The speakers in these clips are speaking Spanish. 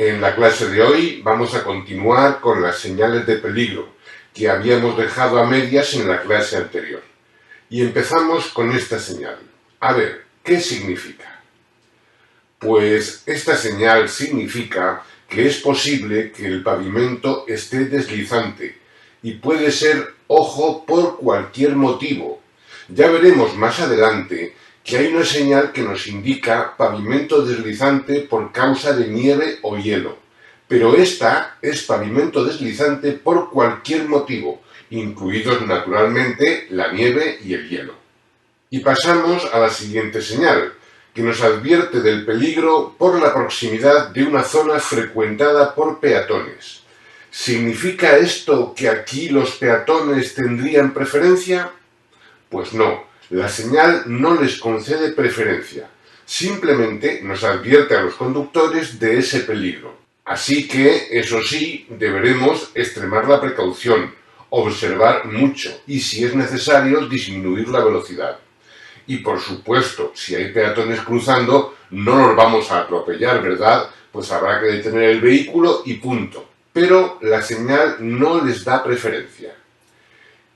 En la clase de hoy vamos a continuar con las señales de peligro que habíamos dejado a medias en la clase anterior. Y empezamos con esta señal. A ver, ¿qué significa? Pues esta señal significa que es posible que el pavimento esté deslizante y puede ser, ojo, por cualquier motivo. Ya veremos más adelante que hay una señal que nos indica pavimento deslizante por causa de nieve o hielo, pero esta es pavimento deslizante por cualquier motivo, incluidos naturalmente la nieve y el hielo. Y pasamos a la siguiente señal, que nos advierte del peligro por la proximidad de una zona frecuentada por peatones. ¿Significa esto que aquí los peatones tendrían preferencia? Pues no, la señal no les concede preferencia, simplemente nos advierte a los conductores de ese peligro. Así que, eso sí, deberemos extremar la precaución, observar mucho y, si es necesario, disminuir la velocidad. Y por supuesto, si hay peatones cruzando, no los vamos a atropellar, ¿verdad? Pues habrá que detener el vehículo y punto. Pero la señal no les da preferencia.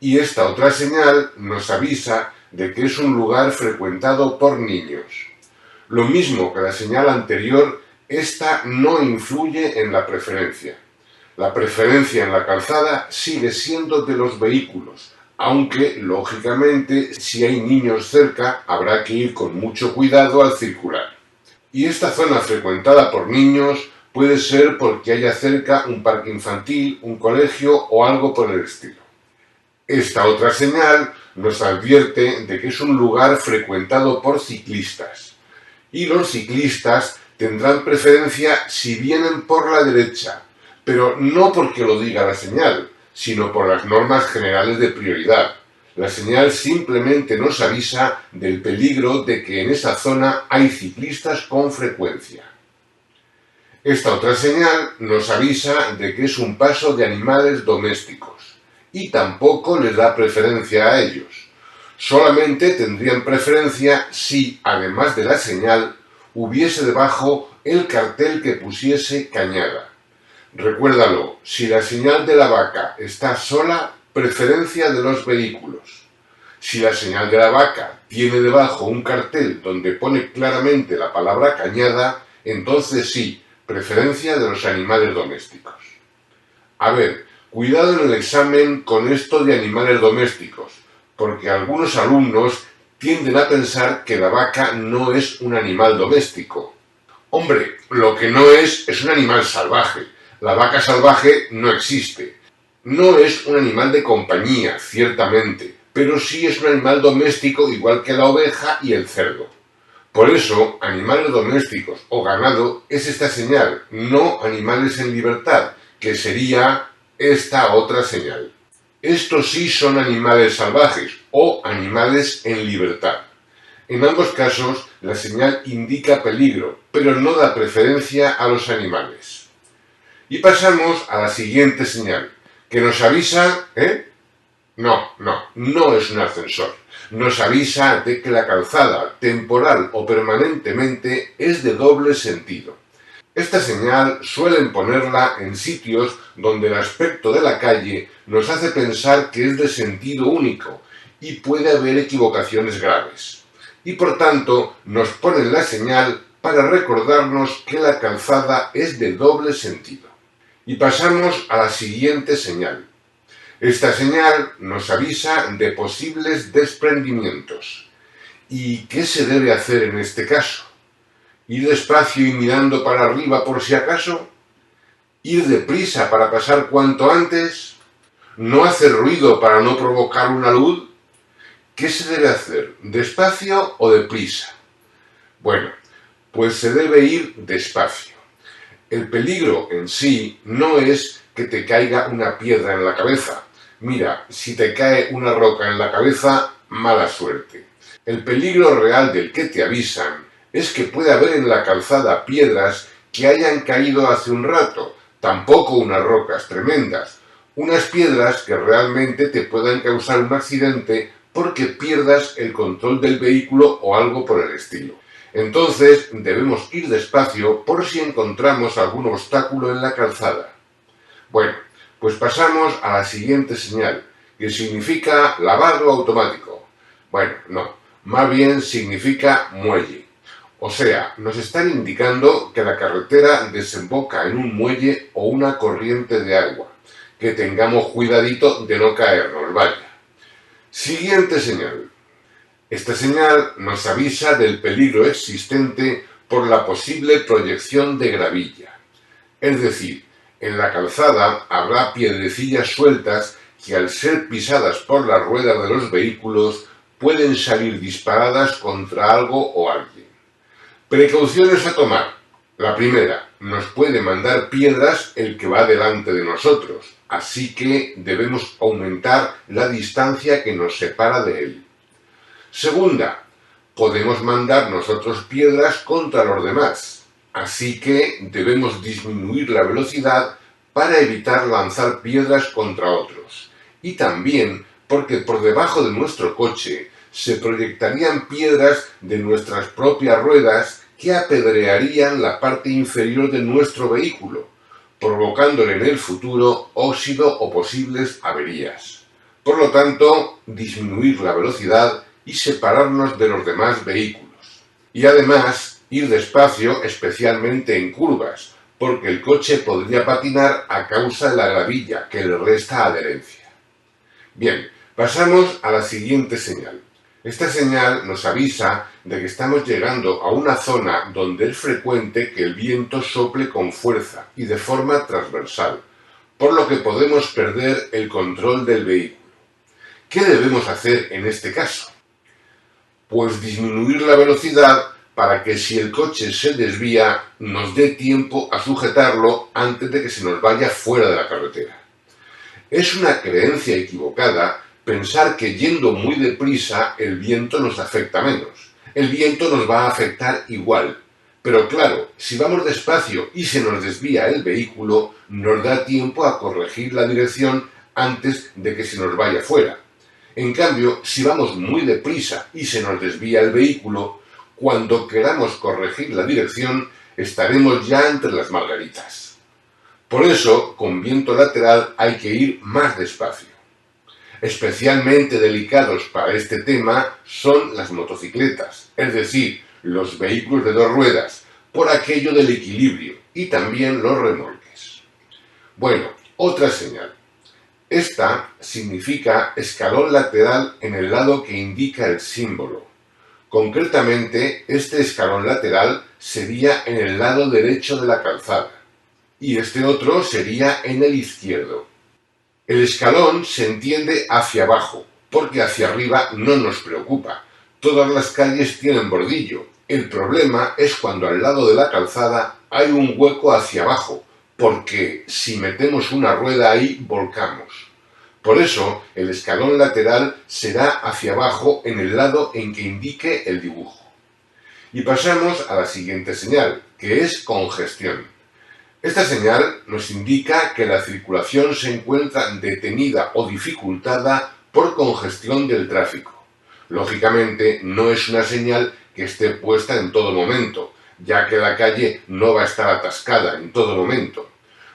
Y esta otra señal nos avisa de que es un lugar frecuentado por niños. Lo mismo que la señal anterior, esta no influye en la preferencia. La preferencia en la calzada sigue siendo de los vehículos, aunque, lógicamente, si hay niños cerca, habrá que ir con mucho cuidado al circular. Y esta zona frecuentada por niños puede ser porque haya cerca un parque infantil, un colegio o algo por el estilo. Esta otra señal nos advierte de que es un lugar frecuentado por ciclistas. Y los ciclistas tendrán preferencia si vienen por la derecha, pero no porque lo diga la señal, sino por las normas generales de prioridad. La señal simplemente nos avisa del peligro de que en esa zona hay ciclistas con frecuencia. Esta otra señal nos avisa de que es un paso de animales domésticos y tampoco les da preferencia a ellos. Solamente tendrían preferencia si, además de la señal, hubiese debajo el cartel que pusiese cañada. Recuérdalo, si la señal de la vaca está sola, preferencia de los vehículos. Si la señal de la vaca tiene debajo un cartel donde pone claramente la palabra cañada, entonces sí, preferencia de los animales domésticos. A ver, cuidado en el examen con esto de animales domésticos, porque algunos alumnos tienden a pensar que la vaca no es un animal doméstico. Hombre, lo que no es un animal salvaje. La vaca salvaje no existe. No es un animal de compañía, ciertamente, pero sí es un animal doméstico igual que la oveja y el cerdo. Por eso, animales domésticos o ganado es esta señal, no animales en libertad, que sería esta otra señal. Estos sí son animales salvajes o animales en libertad. En ambos casos, la señal indica peligro, pero no da preferencia a los animales. Y pasamos a la siguiente señal, que nos avisa, no es un ascensor. Nos avisa de que la calzada, temporal o permanentemente, es de doble sentido. Esta señal suelen ponerla en sitios donde el aspecto de la calle nos hace pensar que es de sentido único y puede haber equivocaciones graves. Y por tanto nos ponen la señal para recordarnos que la calzada es de doble sentido. Y pasamos a la siguiente señal. Esta señal nos avisa de posibles desprendimientos. ¿Y qué se debe hacer en este caso? ¿Ir despacio y mirando para arriba por si acaso? ¿Ir deprisa para pasar cuanto antes? ¿No hacer ruido para no provocar una luz? ¿Qué se debe hacer? ¿Despacio o deprisa? Bueno, pues se debe ir despacio. El peligro en sí no es que te caiga una piedra en la cabeza. Mira, si te cae una roca en la cabeza, mala suerte. El peligro real del que te avisan es que puede haber en la calzada piedras que hayan caído hace un rato, tampoco unas rocas tremendas, unas piedras que realmente te puedan causar un accidente porque pierdas el control del vehículo o algo por el estilo. Entonces debemos ir despacio por si encontramos algún obstáculo en la calzada. Bueno, pues pasamos a la siguiente señal, que significa lavado automático. Bueno, no, más bien significa muelle. O sea, nos están indicando que la carretera desemboca en un muelle o una corriente de agua. Que tengamos cuidadito de no caernos, vaya. Siguiente señal. Esta señal nos avisa del peligro existente por la posible proyección de gravilla. Es decir, en la calzada habrá piedrecillas sueltas que al ser pisadas por las ruedas de los vehículos pueden salir disparadas contra algo o alguien. Precauciones a tomar. La primera, nos puede mandar piedras el que va delante de nosotros, así que debemos aumentar la distancia que nos separa de él. Segunda, podemos mandar nosotros piedras contra los demás, así que debemos disminuir la velocidad para evitar lanzar piedras contra otros. Y también porque por debajo de nuestro coche se proyectarían piedras de nuestras propias ruedas que apedrearían la parte inferior de nuestro vehículo, provocándole en el futuro óxido o posibles averías. Por lo tanto, disminuir la velocidad y separarnos de los demás vehículos. Y además, ir despacio, especialmente en curvas, porque el coche podría patinar a causa de la gravilla que le resta adherencia. Bien, pasamos a la siguiente señal. Esta señal nos avisa de que estamos llegando a una zona donde es frecuente que el viento sople con fuerza y de forma transversal, por lo que podemos perder el control del vehículo. ¿Qué debemos hacer en este caso? Pues disminuir la velocidad para que si el coche se desvía nos dé tiempo a sujetarlo antes de que se nos vaya fuera de la carretera. Es una creencia equivocada pensar que yendo muy deprisa el viento nos afecta menos. El viento nos va a afectar igual. Pero claro, si vamos despacio y se nos desvía el vehículo, nos da tiempo a corregir la dirección antes de que se nos vaya fuera. En cambio, si vamos muy deprisa y se nos desvía el vehículo, cuando queramos corregir la dirección, estaremos ya entre las margaritas. Por eso, con viento lateral hay que ir más despacio. Especialmente delicados para este tema son las motocicletas, es decir, los vehículos de dos ruedas, por aquello del equilibrio, y también los remolques. Bueno, otra señal. Esta significa escalón lateral en el lado que indica el símbolo. Concretamente, este escalón lateral sería en el lado derecho de la calzada y este otro sería en el izquierdo. El escalón se entiende hacia abajo, porque hacia arriba no nos preocupa. Todas las calles tienen bordillo. El problema es cuando al lado de la calzada hay un hueco hacia abajo, porque si metemos una rueda ahí, volcamos. Por eso, el escalón lateral será hacia abajo en el lado en que indique el dibujo. Y pasamos a la siguiente señal, que es congestión. Esta señal nos indica que la circulación se encuentra detenida o dificultada por congestión del tráfico. Lógicamente, no es una señal que esté puesta en todo momento, ya que la calle no va a estar atascada en todo momento.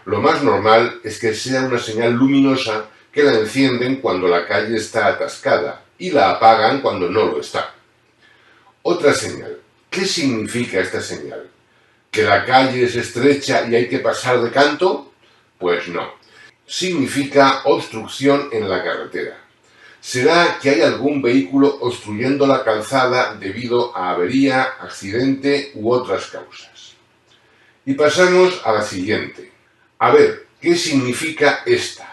Lo más normal es que sea una señal luminosa que la encienden cuando la calle está atascada y la apagan cuando no lo está. Otra señal. ¿Qué significa esta señal? ¿Que la calle es estrecha y hay que pasar de canto? Pues no. Significa obstrucción en la carretera. Será que hay algún vehículo obstruyendo la calzada debido a avería, accidente u otras causas. Y pasamos a la siguiente. A ver, ¿qué significa esta?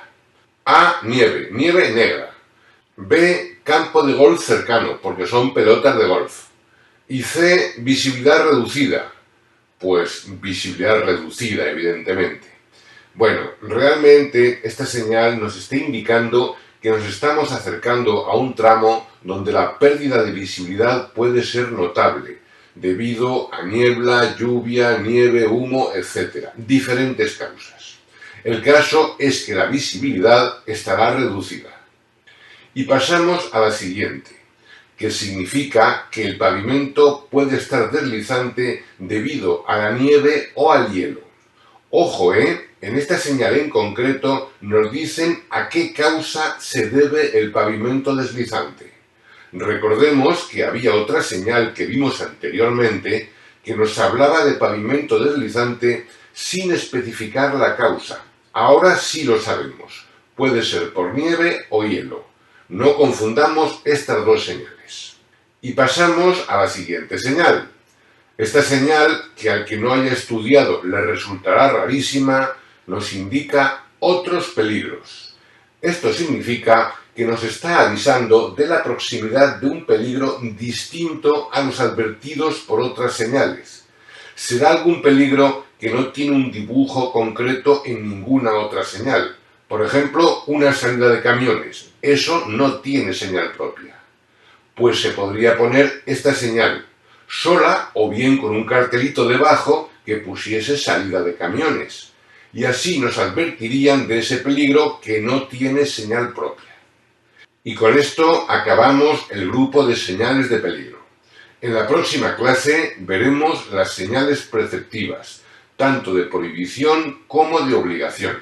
A, nieve, nieve negra. B, campo de golf cercano, porque son pelotas de golf. Y C, visibilidad reducida. Pues visibilidad reducida, evidentemente. Bueno, realmente esta señal nos está indicando que nos estamos acercando a un tramo donde la pérdida de visibilidad puede ser notable, debido a niebla, lluvia, nieve, humo, etc. Diferentes causas. El caso es que la visibilidad estará reducida. Y pasamos a la siguiente. que significa que el pavimento puede estar deslizante debido a la nieve o al hielo. Ojo, en esta señal en concreto nos dicen a qué causa se debe el pavimento deslizante. Recordemos que había otra señal que vimos anteriormente que nos hablaba de pavimento deslizante sin especificar la causa. Ahora sí lo sabemos. Puede ser por nieve o hielo. No confundamos estas dos señales. Y pasamos a la siguiente señal. Esta señal, que al que no haya estudiado le resultará rarísima, nos indica otros peligros. Esto significa que nos está avisando de la proximidad de un peligro distinto a los advertidos por otras señales. Será algún peligro que no tiene un dibujo concreto en ninguna otra señal. Por ejemplo, una salida de camiones. Eso no tiene señal propia. Pues se podría poner esta señal sola o bien con un cartelito debajo que pusiese salida de camiones. Y así nos advertirían de ese peligro que no tiene señal propia. Y con esto acabamos el grupo de señales de peligro. En la próxima clase veremos las señales preceptivas, tanto de prohibición como de obligación.